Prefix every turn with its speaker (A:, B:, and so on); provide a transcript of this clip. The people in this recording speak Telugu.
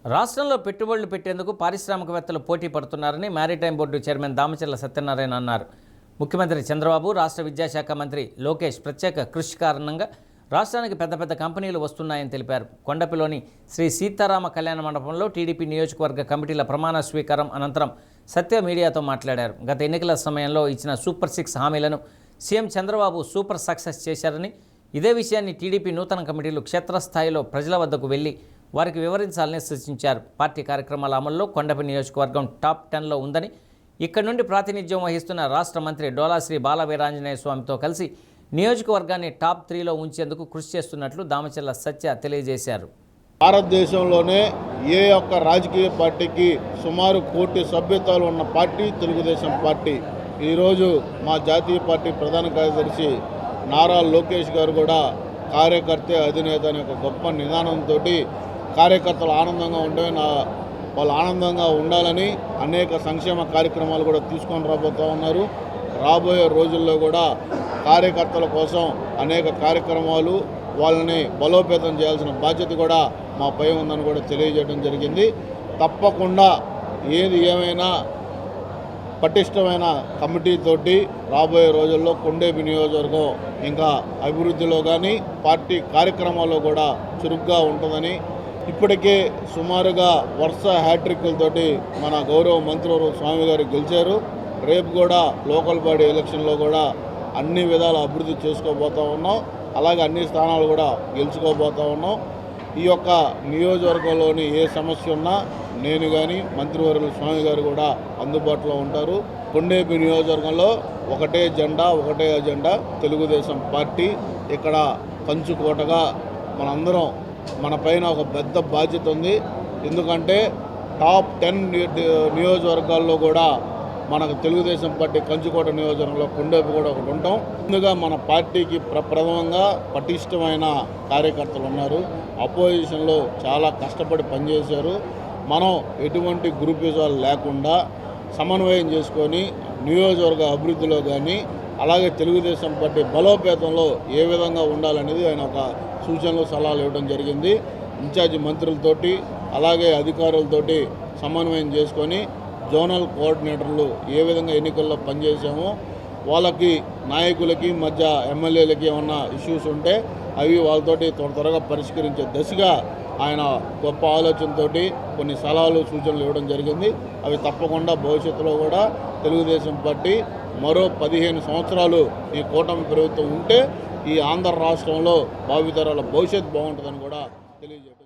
A: రాష్ట్రంలో పెట్టుబడులు పెట్టేందుకు పారిశ్రామికవేత్తలు పోటీ పడుతున్నారని maritime board chairman Damacharla Satyanarayana అన్నారు. ముఖ్యమంత్రి చంద్రబాబు, రాష్ట్ర విద్యాశాఖ మంత్రి లోకేష్ ప్రత్యేక కృషి కారణంగా రాష్ట్రానికి పెద్ద పెద్ద కంపెనీలు వస్తున్నాయని తెలిపారు. కొండపిలోని శ్రీ సీతారామ కళ్యాణ మండపంలో టీడీపీ నియోజకవర్గ కమిటీల ప్రమాణ స్వీకారం అనంతరం సత్య మీడియాతో మాట్లాడారు. గత ఎన్నికల సమయంలో ఇచ్చిన సూపర్ 6 హామీలను సీఎం చంద్రబాబు సూపర్ సక్సెస్ చేశారని, ఇదే విషయాన్ని టీడీపీ నూతన కమిటీలు క్షేత్రస్థాయిలో ప్రజల వద్దకు వెళ్లి వారికి వివరించాలని సూచించారు. పార్టీ కార్యక్రమాల అమల్లో కొండపి నియోజకవర్గం టాప్ 10లో ఉందని, ఇక్కడ నుండి ప్రాతినిధ్యం వహిస్తున్న రాష్ట్ర మంత్రి డోలా శ్రీ బాలవీరాంజనేయ స్వామితో కలిసి నియోజకవర్గాన్ని టాప్ 3లో ఉంచేందుకు కృషి చేస్తున్నట్లు దామచర్ల సత్య తెలియజేశారు.
B: భారతదేశంలోనే ఏ ఒక్క రాజకీయ పార్టీకి సుమారు 1 కోటి సభ్యత్వాలు ఉన్న పార్టీ తెలుగుదేశం పార్టీ. ఈరోజు మా జాతీయ పార్టీ ప్రధాన కార్యదర్శి నారా లోకేష్ గారు కూడా కార్యకర్తే అధినేత అనే ఒక గొప్ప నిదానంతో కార్యకర్తలు ఆనందంగా వాళ్ళు ఆనందంగా ఉండాలని అనేక సంక్షేమ కార్యక్రమాలు కూడా తీసుకొని రాబోతూ ఉన్నారు. రాబోయే రోజుల్లో కూడా కార్యకర్తల కోసం అనేక కార్యక్రమాలు, వాళ్ళని బలోపేతం చేయాల్సిన బాధ్యత కూడా మా పై ఉందని కూడా తెలియజేయడం జరిగింది. తప్పకుండా ఏది ఏమైనా పటిష్టమైన కమిటీతోటి రాబోయే రోజుల్లో కొండేపి నియోజకవర్గం ఇంకా అభివృద్ధిలో కానీ పార్టీ కార్యక్రమాల్లో కూడా చురుగ్గా ఉంటుందని, ఇప్పటికే సుమారుగా వరుస హ్యాట్రిక్లతోటి మన గౌరవ మంత్రివర్గ స్వామి గారు గెలిచారు. రేపు కూడా లోకల్ బాడీ ఎలక్షన్లో కూడా అన్ని విధాల అభివృద్ధి చేసుకోబోతూ ఉన్నాం. అలాగే అన్ని స్థానాలు కూడా గెలుచుకోబోతూ ఉన్నాం. ఈ యొక్క నియోజకవర్గంలోని ఏ సమస్య ఉన్నా నేను కానీ మంత్రివర్యులు స్వామి గారు కూడా అందుబాటులో ఉంటారు. కొండేపి నియోజకవర్గంలో ఒకటే జెండా, ఒకటే అజెండా, తెలుగుదేశం పార్టీ. ఇక్కడ కంచుకోటగా మనందరం, మన పైన ఒక పెద్ద బాధ్యత ఉంది. ఎందుకంటే టాప్ 10 నియోజకవర్గాల్లో కూడా మనకు తెలుగుదేశం పార్టీ కంచుకోట నియోజకవర్గంలో కొండేపి కూడా ఒకటి ఉంటాం. ముందుగా మన పార్టీకి ప్రథమంగా పటిష్టమైన కార్యకర్తలు ఉన్నారు. అపోజిషన్లో చాలా కష్టపడి పనిచేశారు. మనం ఎటువంటి గ్రూపిజాలు లేకుండా సమన్వయం చేసుకొని నియోజకవర్గ అభివృద్ధిలో కానీ అలాగే తెలుగుదేశం పార్టీ బలోపేతంలో ఏ విధంగా ఉండాలనేది ఆయన ఒక సూచనలు, సలహాలు ఇవ్వడం జరిగింది. ఇన్ఛార్జి మంత్రులతోటి అలాగే అధికారులతోటి సమన్వయం చేసుకొని జోనల్ కోఆర్డినేటర్లు ఏ విధంగా ఎన్నికల్లో పనిచేసామో వాళ్ళకి, నాయకులకి మధ్య ఎమ్మెల్యేలకి ఏమన్నా ఇష్యూస్ ఉంటే అవి వాళ్ళతోటి త్వరగా పరిష్కరించే దశగా ఆయన గొప్ప ఆలోచనతో కొన్ని సలహాలు, సూచనలు ఇవ్వడం జరిగింది. అవి తప్పకుండా భవిష్యత్తులో కూడా తెలుగుదేశం పార్టీ మరో 15 సంవత్సరాలు ఈ కూటమి ప్రభుత్వం ఉంటే ఈ ఆంధ్ర రాష్ట్రంలో భావితరాల భవిష్యత్తు బాగుంటుందని కూడా తెలియజేస్తారు.